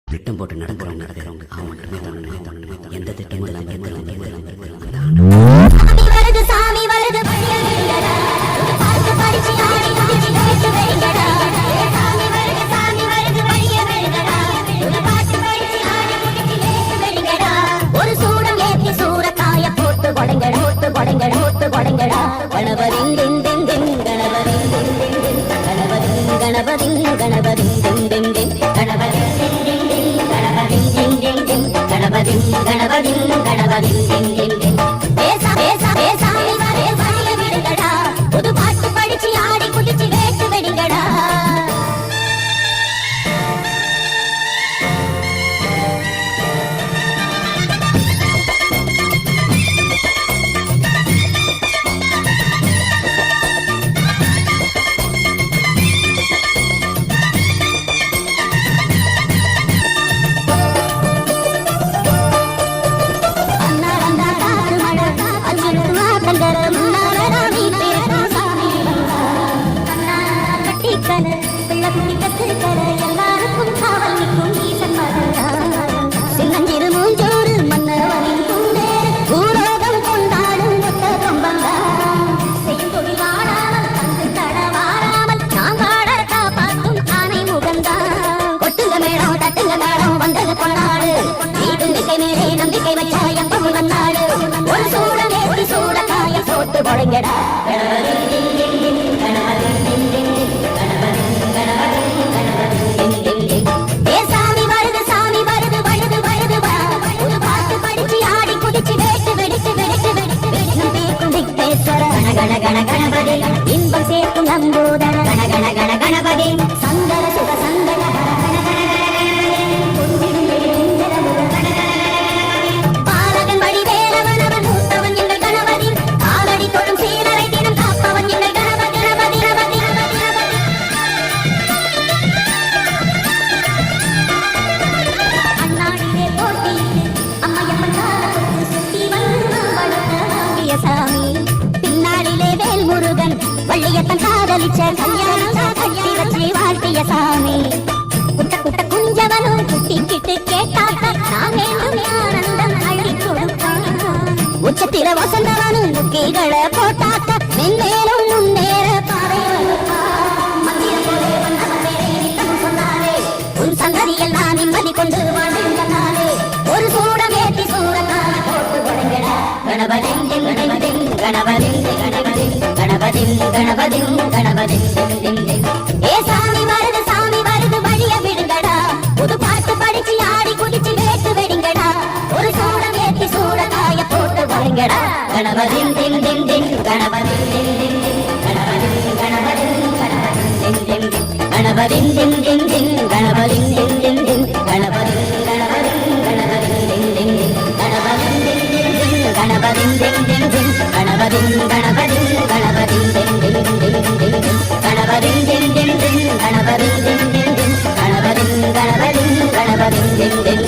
திட்டம் போட்டு நடக்கிறவங்க அவங்க எந்த திட்டமும் சாமி வருது பார்த்து படிச்சு ஆடி குதிச்சு கேட்டு வைங்கடா. சாமி வருது வழிய விடுங்கடா. பாட்டு படிச்சு ஆடி குதிச்சு கேட்டு வைங்கடா. ஒரு சூடம் ஏத்தி சூரக்காய போட்டு கொடைங்கடா கொடைங்கடா. கணபதிங் திங் திங் திங் கணபதிங் திங் திங் திங் கணபதிங் கணபதிங் திங் திங் திங் கணபதிங் திங் திங் திங் கணபதிங் திங் திங் திங் கணபதிங் திங் திங் திங். சாமி வரே வழிய விடுங்கடா. புது பாட்டு படிச்சு ஆடி குதிச்சு வேட்டு வெடிங்கடா. எல்லாருக்கும் காவல் நிற்கும் ஈசன் மகன் சின்னஞ்சிறு மூஞ்சோறு மன்னவனின் குண்டே பூரோகம் கொண்டாடும் ஒத்த கொம்பங்கா செய்யும் தொழில் வாழாமல் தங்கு தடவாராமல் நாங்காட காப்பாற்றும் ஆனை முகந்தான். கொட்டுங்க மேடம் தட்டுங்க மேடம் வந்தது கொண்டாடு நீ தும்பிக்கை மேலே நம்பிக்கை வச்சா எப்பவும் வந்தாடு. ஒரு சூடனே ஒரு சூட காய போட்டு கொடைங்கடா. கணபதி இன்பம் சேர்க்கும் நம்பூதர கணபதி சந்தர சுக சந்தன பாலகன் வழி வேலவனவன் மூத்தவன் எங்கள் கணபதி காலடி தொழும் சீரரை தினம் காப்பவன் எங்கள் கணபதி கணபதி அண்ணாடிலே போட்டியிட்டு அம்மையம்மன் காலத்துக்கு சுத்தி வந்து வளர்த்த சாமி முருகன் வள்ளியத்தன் காதலிச்ச கல்யாணம் கட்டி வச்சு வாழ்த்திய சாமி. குட்ட குஞ்சவனும் குட்டிக்கிட்டு கேட்டாக்க நான் வேண்டும் ஆனந்தம் அள்ளி கொடுப்பான். உச்சத்தில வசந்தவனும் முக்கிகளை போட்டாக்க மென்மேலும் முன்னேற பாதை சொன்னாலே உன் சந்ததியெல்லாம் நிம்மதி கொண்டு வாழ்ந்தாலே. ஒரு சூடம் ஏற்றி சூரக்கான போட்டு கொடைங்கடா. கணபதி கணபதி கணபதி ஏ சாமி வருது வழிய விடுங்கடா. புது பாட்டு படிச்சு ஆடி குதிச்சு வேட்டு வெடிங்கடா. ஒரு சூடம் ஏத்தி சூட காய போட்டு வழங்கடா. கணபதி திங் திங் திங் கணபதி திங் திங் திங் கணபதி திங் திங் திங் கணபதி திங் திங் திங் கணபதி திங் திங் திங் கணபதி திங் திங் திங் கணபதி திங் திங் திங் கணபதி திங் திங் திங் கணபதி கணபதி கணபதி திங் திங் திங் திங் திங் கணபதி திங் திங் திங் கணபதி திங் திங் திங் கணபதி கணபதி கணபதி திங் திங்